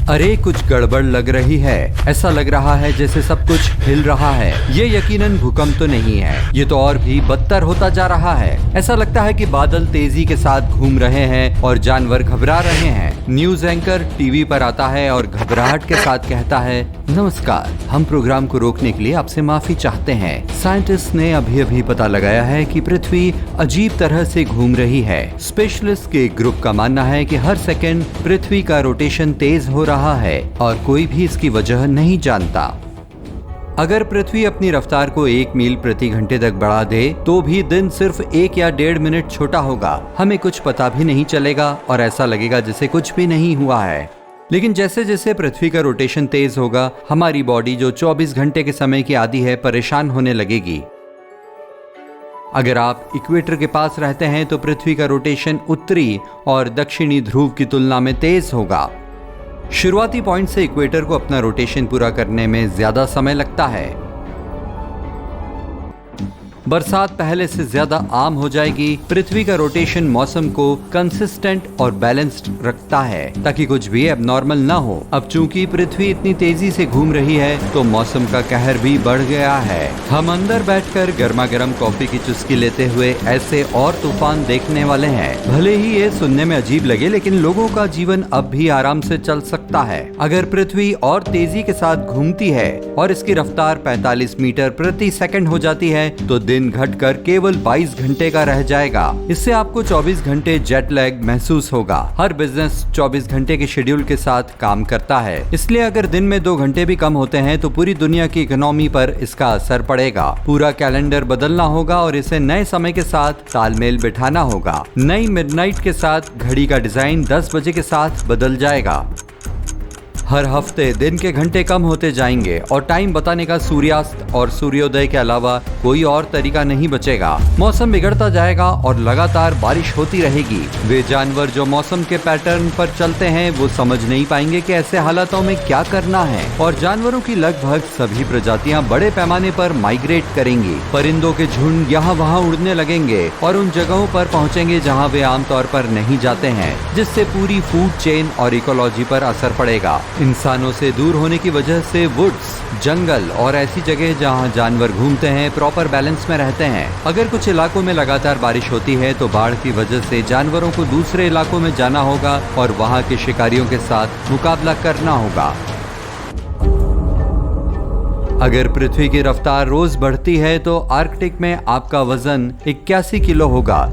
अरे कुछ गड़बड़ लग रही है। ऐसा लग रहा है जैसे सब कुछ हिल रहा है। ये यकीनन भूकंप तो नहीं है, ये तो और भी बदतर होता जा रहा है। ऐसा लगता है कि बादल तेजी के साथ घूम रहे हैं और जानवर घबरा रहे हैं। न्यूज एंकर टीवी पर आता है और घबराहट के साथ कहता है, नमस्कार, हम प्रोग्राम को रोकने के लिए आपसे माफी चाहते हैं। साइंटिस्ट ने अभी पता लगाया है कि पृथ्वी अजीब तरह से घूम रही है। स्पेशलिस्ट के ग्रुप का मानना है कि हर सेकंड पृथ्वी का रोटेशन तेज हो रहा है और कोई भी इसकी वजह नहीं जानता। अगर पृथ्वी अपनी रफ्तार को 1 मील प्रति घंटे तक बढ़ा दे तो भी दिन सिर्फ 1 या 1.5 मिनट छोटा होगा। हमें कुछ पता भी नहीं चलेगा और ऐसा लगेगा जैसे कुछ भी नहीं हुआ है। लेकिन जैसे जैसे पृथ्वी का रोटेशन तेज होगा, हमारी बॉडी जो 24 घंटे के समय की आदी है, परेशान होने लगेगी। अगर आप इक्वेटर के पास रहते हैं तो पृथ्वी का रोटेशन उत्तरी और दक्षिणी ध्रुव की तुलना में तेज होगा। शुरुआती पॉइंट से इक्वेटर को अपना रोटेशन पूरा करने में ज्यादा समय लगता है। बरसात पहले से ज्यादा आम हो जाएगी। पृथ्वी का रोटेशन मौसम को कंसिस्टेंट और बैलेंस्ड रखता है ताकि कुछ भी एबनॉर्मल ना हो। अब चूंकि पृथ्वी इतनी तेजी से घूम रही है तो मौसम का कहर भी बढ़ गया है। हम अंदर बैठकर गर्मा गर्म कॉफी की चुस्की लेते हुए ऐसे और तूफान देखने वाले हैं। भले ही ये सुनने में अजीब लगे, लेकिन लोगों का जीवन अब भी आराम से चल सकता है। अगर पृथ्वी और तेजी के साथ घूमती है और इसकी रफ्तार 45 मीटर प्रति सेकंड हो जाती है तो दिन घटकर केवल 22 घंटे का रह जाएगा। इससे आपको 24 घंटे जेट लैग महसूस होगा। हर बिजनेस 24 घंटे के शेड्यूल के साथ काम करता है, इसलिए अगर दिन में 2 घंटे भी कम होते हैं तो पूरी दुनिया की इकोनॉमी पर इसका असर पड़ेगा। पूरा कैलेंडर बदलना होगा और इसे नए समय के साथ तालमेल बिठाना होगा। नई मिडनाइट के साथ घड़ी का डिजाइन 10 बजे के साथ बदल जाएगा। हर हफ्ते दिन के घंटे कम होते जाएंगे और टाइम बताने का सूर्यास्त और सूर्योदय के अलावा कोई और तरीका नहीं बचेगा। मौसम बिगड़ता जाएगा और लगातार बारिश होती रहेगी। वे जानवर जो मौसम के पैटर्न पर चलते हैं वो समझ नहीं पाएंगे कि ऐसे हालातों में क्या करना है और जानवरों की लगभग सभी प्रजातियां बड़े पैमाने पर माइग्रेट करेंगी। परिंदों के झुंड यहाँ वहाँ उड़ने लगेंगे और उन जगहों पर पहुँचेंगे जहाँ वे आमतौर पर नहीं जाते हैं, जिससे पूरी फूड चेन और इकोलॉजी पर असर पड़ेगा। इंसानों से दूर होने की वजह से वुड्स, जंगल और ऐसी जगह जहां जानवर घूमते हैं प्रॉपर बैलेंस में रहते हैं। अगर कुछ इलाकों में लगातार बारिश होती है तो बाढ़ की वजह से जानवरों को दूसरे इलाकों में जाना होगा और वहां के शिकारियों के साथ मुकाबला करना होगा। अगर पृथ्वी की रफ्तार रोज बढ़ती है तो आर्कटिक में आपका वजन 81 किलो होगा,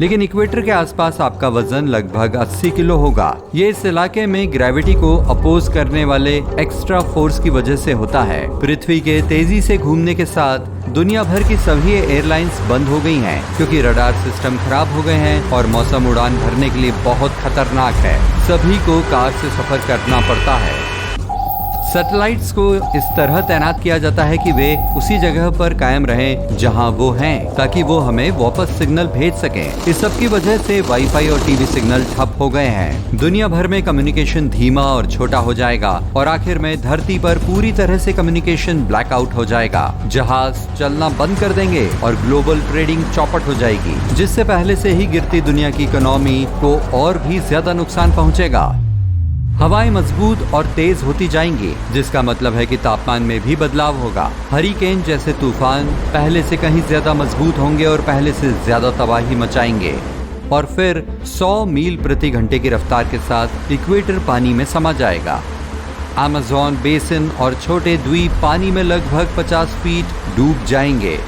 लेकिन इक्वेटर के आसपास आपका वजन लगभग 80 किलो होगा। ये इस इलाके में ग्रेविटी को अपोज करने वाले एक्स्ट्रा फोर्स की वजह से होता है। पृथ्वी के तेजी से घूमने के साथ दुनिया भर की सभी एयरलाइंस बंद हो गई हैं क्योंकि रडार सिस्टम खराब हो गए हैं और मौसम उड़ान भरने के लिए बहुत खतरनाक है। सभी को कार से सफर करना पड़ता है। सैटेलाइट्स को इस तरह तैनात किया जाता है कि वे उसी जगह पर कायम रहें जहां वो हैं, ताकि वो हमें वापस सिग्नल भेज सकें। इस सब की वजह से वाईफाई और टीवी सिग्नल ठप हो गए हैं। दुनिया भर में कम्युनिकेशन धीमा और छोटा हो जाएगा और आखिर में धरती पर पूरी तरह से कम्युनिकेशन ब्लैकआउट हो जाएगा। जहाज चलना बंद कर देंगे और ग्लोबल ट्रेडिंग चौपट हो जाएगी, जिससे पहले से ही गिरती दुनिया की इकोनॉमी को और भी ज्यादा नुकसान पहुंचेगा। हवाएं मजबूत और तेज होती जाएंगी, जिसका मतलब है कि तापमान में भी बदलाव होगा। हरिकेन जैसे तूफान पहले से कहीं ज्यादा मजबूत होंगे और पहले से ज्यादा तबाही मचाएंगे और फिर 100 मील प्रति घंटे की रफ्तार के साथ इक्वेटर पानी में समा जाएगा। अमेज़न बेसिन और छोटे द्वीप पानी में लगभग 50 फीट डूब जाएंगे।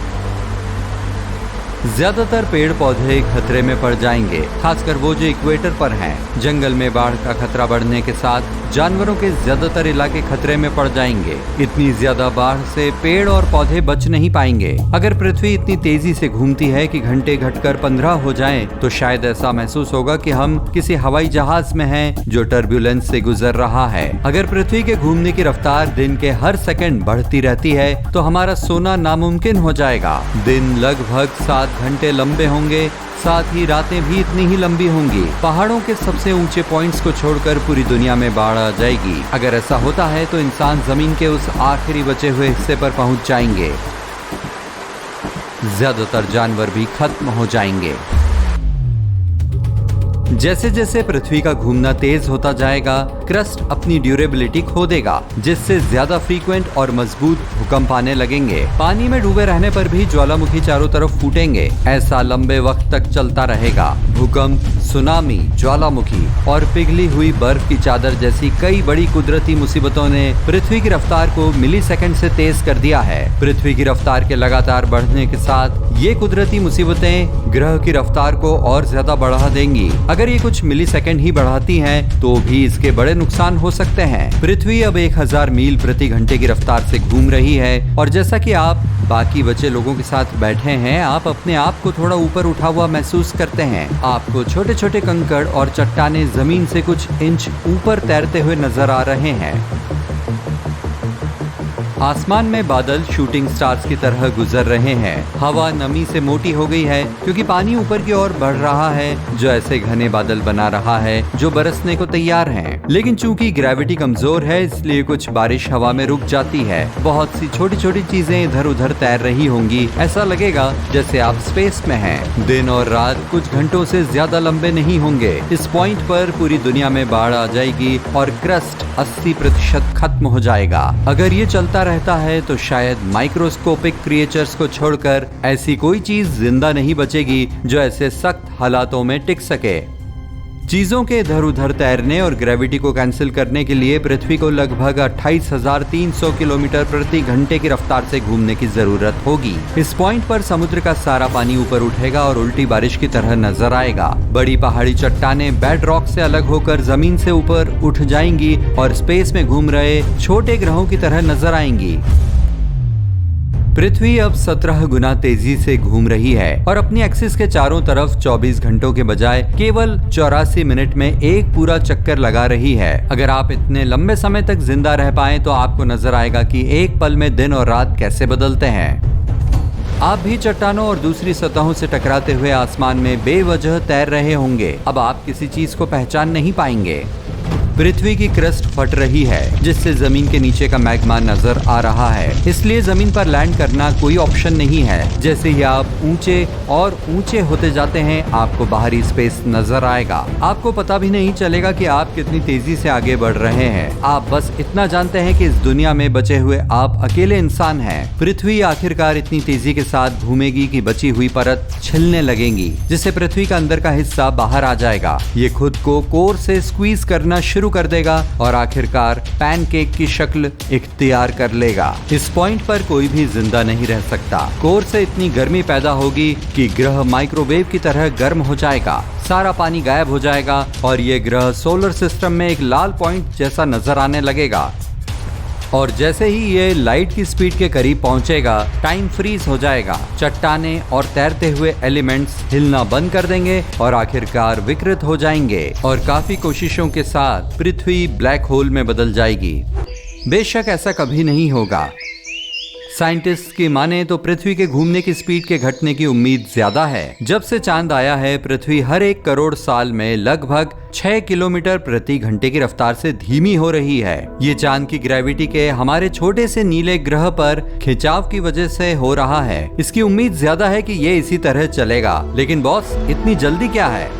ज्यादातर पेड़ पौधे खतरे में पड़ जाएंगे, खासकर वो जो इक्वेटर पर हैं। जंगल में बाढ़ का खतरा बढ़ने के साथ जानवरों के ज्यादातर इलाके खतरे में पड़ जाएंगे। इतनी ज्यादा बाढ़ से पेड़ और पौधे बच नहीं पाएंगे। अगर पृथ्वी इतनी तेजी से घूमती है कि घंटे घटकर 15 हो जाएं, तो शायद ऐसा महसूस होगा कि हम किसी हवाई जहाज में हैं जो टर्ब्यूलेंस से गुजर रहा है। अगर पृथ्वी के घूमने की रफ्तार दिन के हर सेकंड बढ़ती रहती है तो हमारा सोना नामुमकिन हो जाएगा। दिन लगभग 7 घंटे लंबे होंगे, साथ ही रातें भी इतनी ही लंबी होंगी। पहाड़ों के सबसे ऊंचे पॉइंट्स को छोड़कर पूरी दुनिया में बाढ़ आ जाएगी। अगर ऐसा होता है तो इंसान जमीन के उस आखिरी बचे हुए हिस्से पर पहुंच जाएंगे। ज्यादातर जानवर भी खत्म हो जाएंगे। जैसे जैसे पृथ्वी का घूमना तेज होता जाएगा, क्रस्ट अपनी ड्यूरेबिलिटी खो देगा, जिससे ज्यादा फ्रीक्वेंट और मजबूत भूकंप आने लगेंगे। पानी में डूबे रहने पर भी ज्वालामुखी चारों तरफ फूटेंगे। ऐसा लंबे वक्त तक चलता रहेगा। भूकंप, सुनामी, ज्वालामुखी और पिघली हुई बर्फ की चादर जैसी कई बड़ी कुदरती मुसीबतों ने पृथ्वी की रफ्तार को मिलीसेकंड से तेज कर दिया है। पृथ्वी की रफ्तार के लगातार बढ़ने के साथ ये कुदरती मुसीबतें ग्रह की रफ्तार को और ज्यादा बढ़ा देंगी। अगर ये कुछ मिलीसेकंड ही बढ़ाती हैं, तो भी इसके बड़े नुकसान हो सकते हैं। पृथ्वी अब 1000 मील प्रति घंटे की रफ्तार से घूम रही है और जैसा कि आप बाकी बचे लोगों के साथ बैठे हैं, आप अपने आप को थोड़ा ऊपर उठा हुआ महसूस करते हैं। आपको छोटे छोटे कंकड़ और चट्टानें जमीन से कुछ इंच ऊपर तैरते हुए नजर आ रहे हैं। आसमान में बादल शूटिंग स्टार्स की तरह गुजर रहे हैं। हवा नमी से मोटी हो गई है क्योंकि पानी ऊपर की ओर बढ़ रहा है, जो ऐसे घने बादल बना रहा है जो बरसने को तैयार हैं। लेकिन चूंकि ग्रेविटी कमजोर है, इसलिए कुछ बारिश हवा में रुक जाती है। बहुत सी छोटी छोटी चीजें इधर उधर तैर रही होंगी। ऐसा लगेगा जैसे आप स्पेस में हैं। दिन और रात कुछ घंटों से ज्यादा लंबे नहीं होंगे। इस पॉइंट पर पूरी दुनिया में बाढ़ आ जाएगी और क्रस्ट 80% खत्म हो जाएगा। अगर ये चलता रहता है तो शायद माइक्रोस्कोपिक क्रिएचर्स को छोड़कर ऐसी कोई चीज जिंदा नहीं बचेगी जो ऐसे सख्त हालातों में टिक सके। चीजों के इधर उधर तैरने और ग्रेविटी को कैंसिल करने के लिए पृथ्वी को लगभग 28,300 किलोमीटर प्रति घंटे की रफ्तार से घूमने की जरूरत होगी। इस पॉइंट पर समुद्र का सारा पानी ऊपर उठेगा और उल्टी बारिश की तरह नजर आएगा। बड़ी पहाड़ी चट्टानें बेड रॉक से अलग होकर जमीन से ऊपर उठ जाएंगी और स्पेस में घूम रहे छोटे ग्रहों की तरह नजर आएंगी। पृथ्वी अब 17 गुना तेजी से घूम रही है और अपनी एक्सिस के चारों तरफ 24 घंटों के बजाय केवल 84 मिनट में एक पूरा चक्कर लगा रही है। अगर आप इतने लंबे समय तक जिंदा रह पाए तो आपको नजर आएगा कि एक पल में दिन और रात कैसे बदलते हैं। आप भी चट्टानों और दूसरी सतहों से टकराते हुए आसमान में बेवजह तैर रहे होंगे। अब आप किसी चीज को पहचान नहीं पाएंगे। पृथ्वी की क्रस्ट फट रही है, जिससे जमीन के नीचे का मैग्मा नजर आ रहा है। इसलिए जमीन पर लैंड करना कोई ऑप्शन नहीं है। जैसे ही आप ऊंचे और ऊंचे होते जाते हैं, आपको बाहरी स्पेस नजर आएगा। आपको पता भी नहीं चलेगा कि आप कितनी तेजी से आगे बढ़ रहे हैं। आप बस इतना जानते हैं कि इस दुनिया में बचे हुए आप अकेले इंसान हैं। पृथ्वी आखिरकार इतनी तेजी के साथ घूमेगी कि बची हुई परत छिलने लगेगी, जिससे पृथ्वी का अंदर का हिस्सा बाहर आ जाएगा। ये खुद को कोर से स्क्वीज करना शुरू कर देगा और आखिरकार पैनकेक की शक्ल इख्तियार कर लेगा। इस पॉइंट पर कोई भी जिंदा नहीं रह सकता। कोर से इतनी गर्मी पैदा होगी कि ग्रह माइक्रोवेव की तरह गर्म हो जाएगा। सारा पानी गायब हो जाएगा और ये ग्रह सोलर सिस्टम में एक लाल पॉइंट जैसा नजर आने लगेगा। और जैसे ही ये लाइट की स्पीड के करीब पहुंचेगा, टाइम फ्रीज हो जाएगा। चट्टानें और तैरते हुए एलिमेंट्स हिलना बंद कर देंगे और आखिरकार विकृत हो जाएंगे और काफी कोशिशों के साथ पृथ्वी ब्लैक होल में बदल जाएगी। बेशक ऐसा कभी नहीं होगा। साइंटिस्ट की माने तो पृथ्वी के घूमने की स्पीड के घटने की उम्मीद ज्यादा है। जब से चांद आया है, पृथ्वी हर 1 करोड़ साल में लगभग 6 किलोमीटर प्रति घंटे की रफ्तार से धीमी हो रही है। ये चांद की ग्रेविटी के हमारे छोटे से नीले ग्रह पर खिंचाव की वजह से हो रहा है। इसकी उम्मीद ज्यादा है कि ये इसी तरह चलेगा। लेकिन बॉस, इतनी जल्दी क्या है?